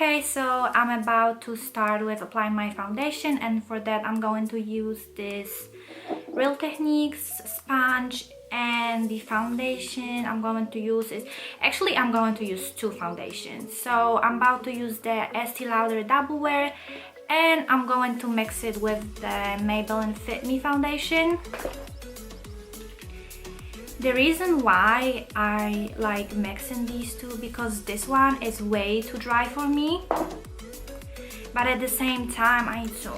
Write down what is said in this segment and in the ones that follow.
Okay, so I'm about to start with applying my foundation, and for that I'm going to use this Real Techniques sponge, and the foundation I'm going to use is, actually I'm going to use two foundations. So I'm about to use the Estee Lauder Double Wear, and I'm going to mix it with the Maybelline Fit Me foundation. The reason why I like mixing these two, because this one is way too dry for me, but at the same time I need to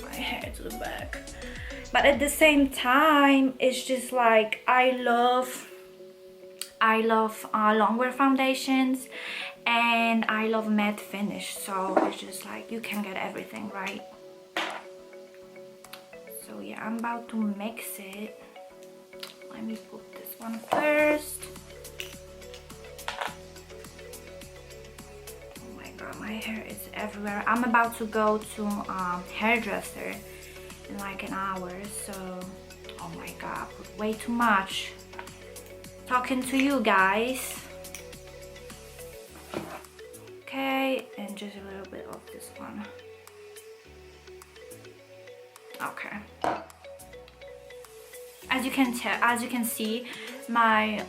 my hair to the back. But at the same time, it's just like I love long-wear foundations, and I love matte finish. So it's just like you can get everything, right? So yeah, I'm about to mix it. Let me put this one first. Oh my god, my hair is everywhere. I'm about to go to hairdresser in like an hour, so oh my god, I put way too much talking to you guys. Okay, and just a little bit of this one. Okay, as you can tell, as you can see, my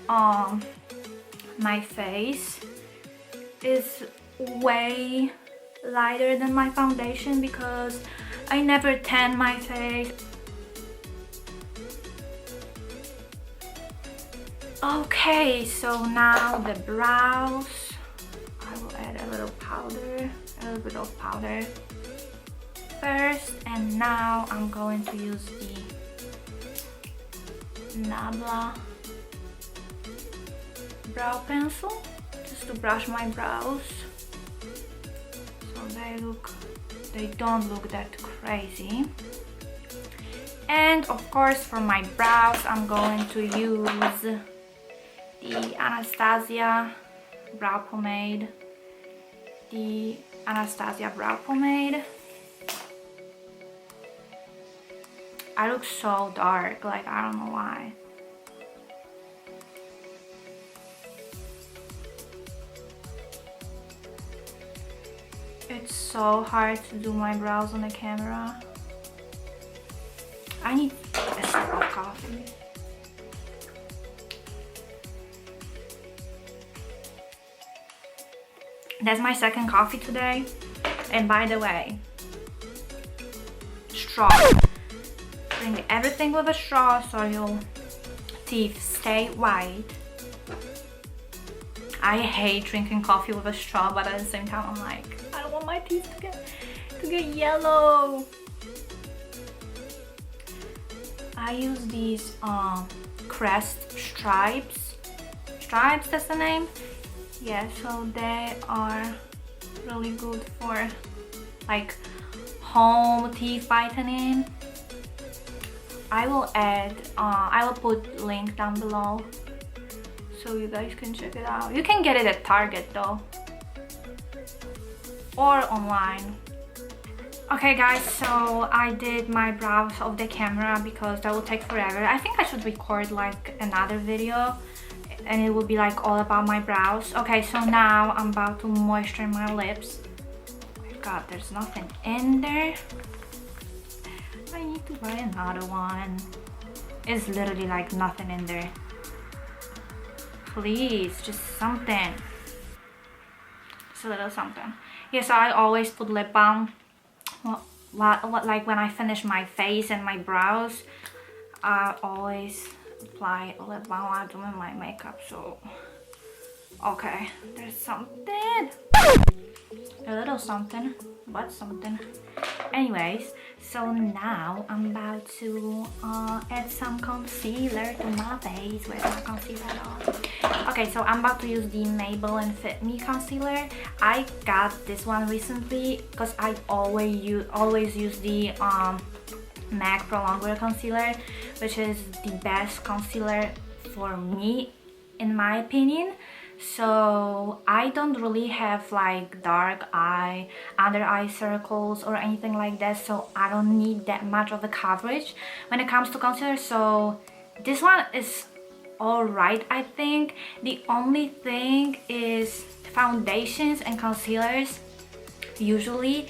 my face is way lighter than my foundation because I never tan my face. Okay, so now the brows. I will add a little powder, a little bit of powder first, and now I'm going to use the Nabla brow pencil just to brush my brows so they don't look that crazy. And of course, for my brows I'm going to use the Anastasia brow pomade. The Anastasia brow pomade. I look so dark, like I don't know why. It's so hard to do my brows on the camera. I need a sip of coffee. That's my second coffee today. And by the way, straw. Drink everything with a straw so your teeth stay white. I hate drinking coffee with a straw, but at the same time I'm like, I don't want my teeth to get yellow. I use these Crest stripes, that's the name. Yeah, so they are really good for like home teeth whitening. I will add, I will put link down below so you guys can check it out. You can get it at Target though, or online. Okay guys, so I did my brows off the camera because that will take forever. I think I should record like another video and it will be like all about my brows. Okay, so now I'm about to moisturize my lips. Oh my god, there's nothing in there. I need to buy another one. It's literally like nothing in there. Please, just something. Just a little something. Yes, I always put lip balm. Like when I finish my face and my brows, I always apply lip balm while doing my makeup. So, okay, there's something. A little something, but something. Anyways, so now I'm about to add some concealer to my face. Where's my concealer on? Okay, so I'm about to use the Maybelline Fit Me concealer. I got this one recently because I always use the MAC Pro Longwear concealer, which is the best concealer for me in my opinion. So I don't really have like dark eye, under eye circles or anything like that, so I don't need that much of the coverage when it comes to concealer. So this one is all right, I think. The only thing is foundations and concealers usually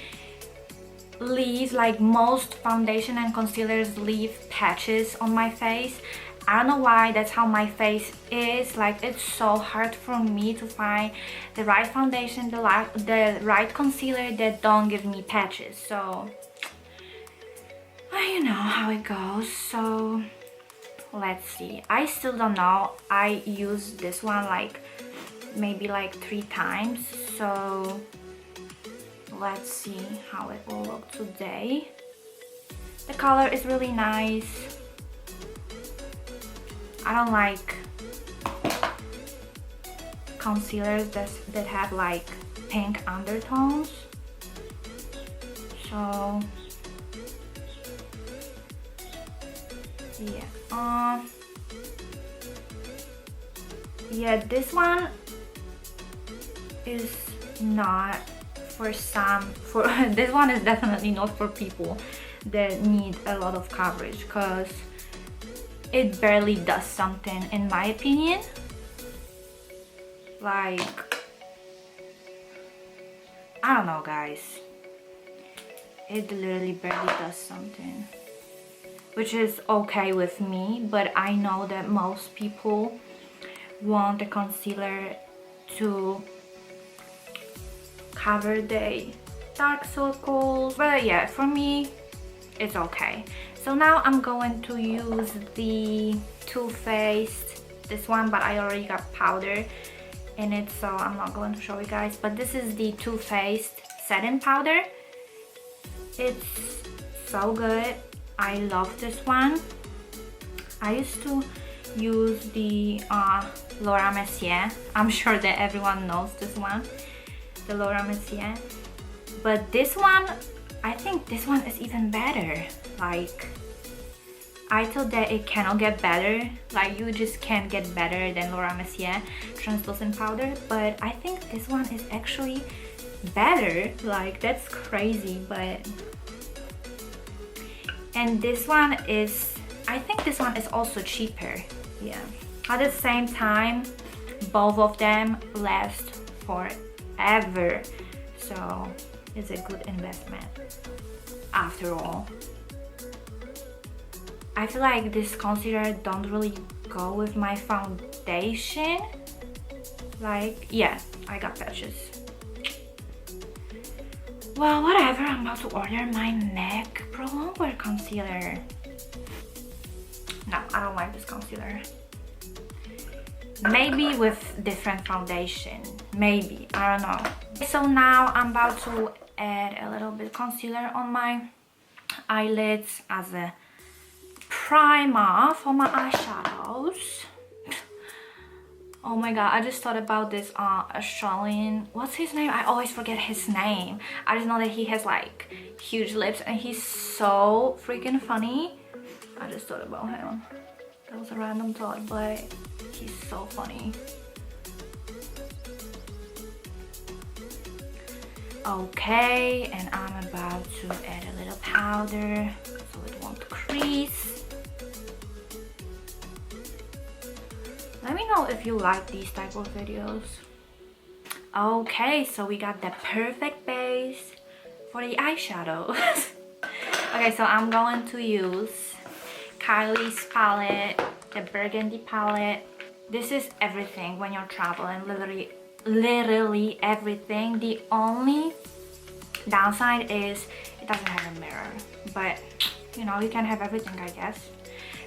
leave, like most foundation and concealers leave patches on my face. I don't know why, that's how my face is. Like, it's so hard for me to find the right foundation, the right concealer that don't give me patches. So you know how it goes. So let's see, I still don't know. I used this one like maybe like 3 times, so let's see how it will look today. The color is really nice. I don't like concealers that have like pink undertones. So yeah, this one is not for this one is definitely not for people that need a lot of coverage, because it barely does something, in my opinion. Like, I don't know, guys, it literally barely does something, which is okay with me, but I know that most people want a concealer to cover their dark circles. But yeah, for me, it's okay. So now I'm going to use the Too Faced, this one, but I already got powder in it, so I'm not going to show you guys. But this is the Too Faced setting powder. It's so good. I love this one. I used to use the Laura Mercier. I'm sure that everyone knows this one, the Laura Mercier. But this one, I think this one is even better. Like, I thought that it cannot get better. Like, you just can't get better than Laura Mercier translucent powder. But I think this one is actually better. Like, that's crazy. But and this one is, I think this one is also cheaper. Yeah. At the same time, both of them last forever. So it's a good investment after all. I feel like this concealer don't really go with my foundation. Like, yeah, I got patches. Well, whatever, I'm about to order my MAC Pro Longwear concealer. No, I don't like this concealer. Maybe with different foundation, maybe, I don't know. So now I'm about to add a little bit of concealer on my eyelids as a primer for my eyeshadows. Oh my god, I just thought about this Australian, what's his name? I always forget his name. I just know that he has like huge lips and he's so freaking funny. I just thought about him. That was a random thought, but he's so funny. Okay, and I'm about to add a little powder so it won't crease. Let me know if you like these type of videos. Okay, so we got the perfect base for the eyeshadow. Okay, so I'm going to use Kylie's palette, the burgundy palette. This is everything when you're traveling, literally everything. The only downside is it doesn't have a mirror, but you know, you can have everything, I guess.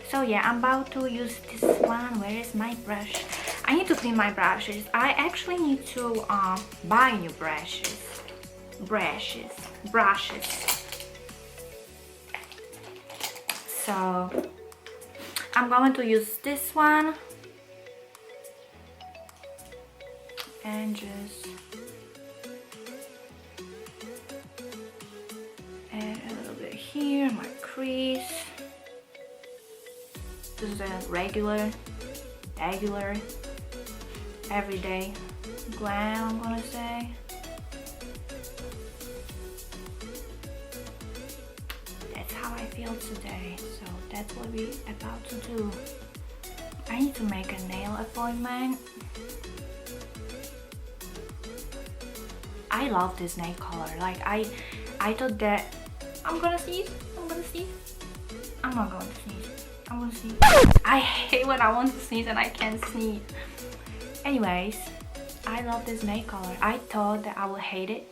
So yeah, I'm about to use this one. Where is my brush? I need to clean my brushes. I actually need to buy new brushes. So I'm going to use this one and just add a little bit here, my crease. This is a regular, everyday glam, I'm gonna say. That's how I feel today, so that's what we're about to do. I need to make a nail appointment. I love this nail color. Like I thought that I'm gonna sneeze. I'm not going to sneeze. I'm gonna sneeze. I hate when I want to sneeze and I can't sneeze. Anyways, I love this nail color. I thought that I would hate it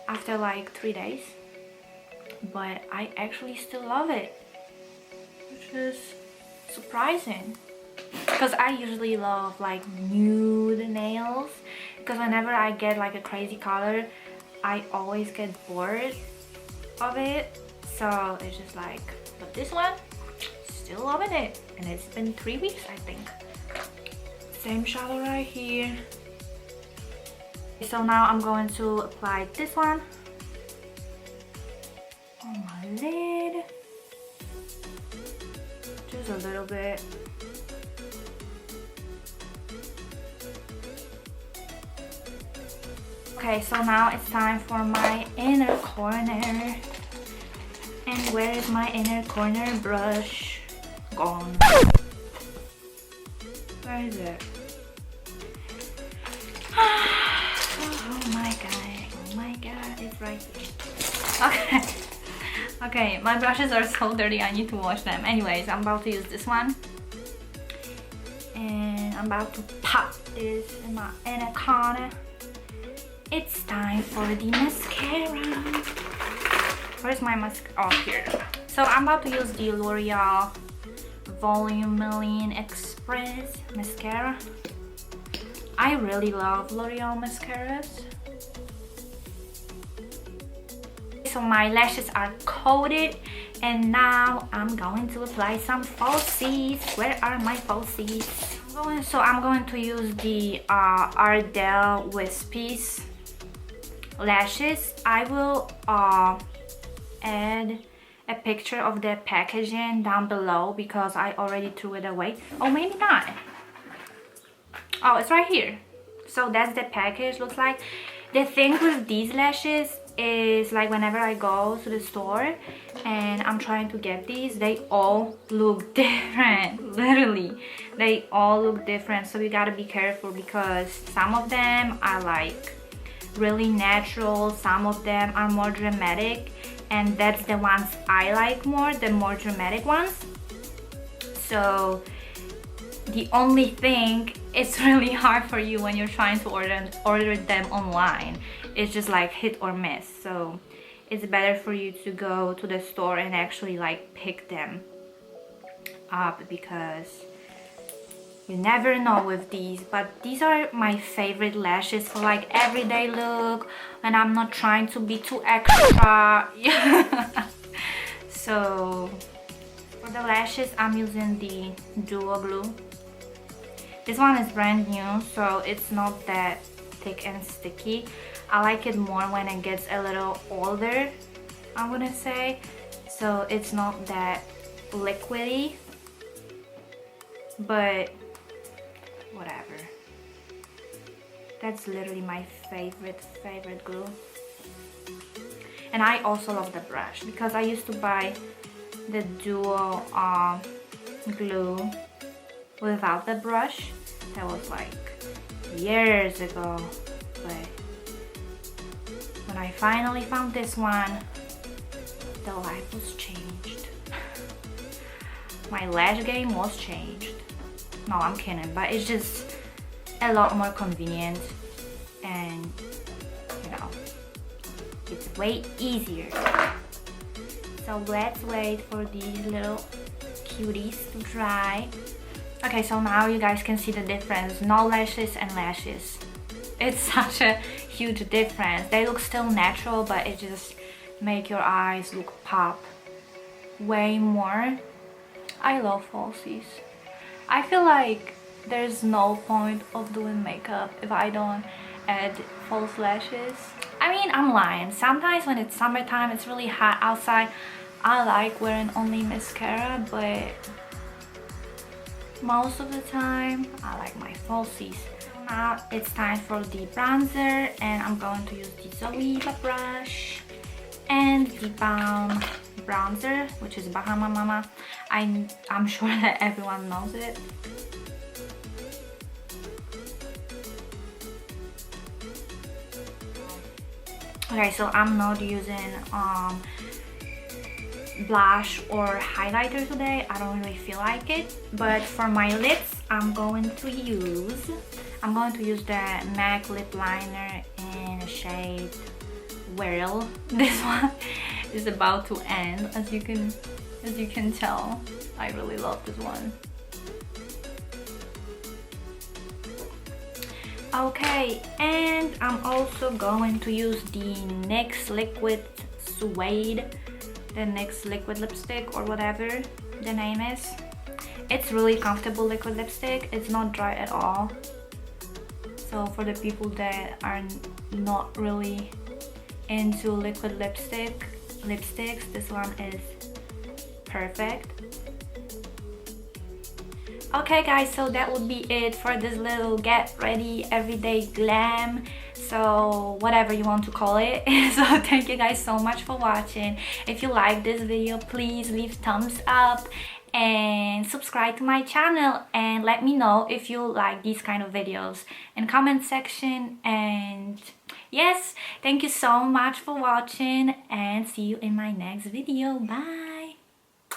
after like 3 days, but I actually still love it, which is surprising because I usually love like nude nails, because whenever I get like a crazy color I always get bored of it. So it's just like, but this one, still loving it, and it's been 3 weeks I think. Same shadow right here. So now I'm going to apply this one on my lid, just a little bit. Okay, so now it's time for my inner corner. And where is my inner corner brush? Gone. Where is it? Oh my god, it's right here. Okay. Okay, my brushes are so dirty, I need to wash them. Anyways, I'm about to use this one. And I'm about to pop this in my inner corner. It's time for the mascara. Where's my mascara? Oh, here. So I'm about to use the L'Oreal Volume Express mascara. I really love L'Oreal mascaras. So my lashes are coated, and now I'm going to apply some falsies. Where are my falsies? I'm going to use the Ardell Wispies lashes. I will add a picture of the packaging down below because I already threw it away. Oh, maybe not. Oh, it's right here. So that's the package looks like. The thing with these lashes is, like, whenever I go to the store and I'm trying to get these, they all look different. Literally, they all look different. So you gotta be careful because some of them are like really natural, some of them are more dramatic, and that's the ones I like more, the more dramatic ones. So the only thing, it's really hard for you when you're trying to order them online. It's just like hit or miss. So it's better for you to go to the store and actually like pick them up, because you never know with these. But these are my favorite lashes for like everyday look, and I'm not trying to be too extra. So for the lashes, I'm using the Duo Glue. This one is brand new, so it's not that thick and sticky. I like it more when it gets a little older, I'm gonna say. So it's not that liquidy, but whatever. That's literally my favorite glue. And I also love the brush because I used to buy the Duo glue without the brush. That was like years ago, but when I finally found this one, the life was changed. My lash game was changed. No, I'm kidding, but it's just a lot more convenient, and you know, it's way easier. So let's wait for these little cuties to dry. Okay, so now you guys can see the difference. No lashes and lashes. It's such a huge difference. They look still natural, but it just make your eyes look pop way more. I love falsies. I feel like there's no point of doing makeup if I don't add false lashes. I mean, I'm lying. Sometimes when it's summertime, it's really hot outside, I like wearing only mascara, but most of the time I like my falsies. Now it's time for the bronzer, and I'm going to use the Zoeva brush and the Balm bronzer, which is Bahama Mama. I'm sure that everyone knows it. Okay, so I'm not using blush or highlighter today. I don't really feel like it. But for my lips, I'm going to use the MAC lip liner in shade Whirl. This one is about to end, as you can tell. I really love this one. Okay, and I'm also going to use the NYX liquid Suede, the NYX liquid lipstick, or whatever the name is. It's really comfortable liquid lipstick. It's not dry at all. So for the people that are not really into liquid lipsticks, this one is perfect. Okay guys, so that would be it for this little get ready everyday glam, so whatever you want to call it. So thank you guys so much for watching. If you like this video, please leave thumbs up and subscribe to my channel, and let me know if you like these kind of videos in comment section. And yes, thank you so much for watching, and see you in my next video. Bye.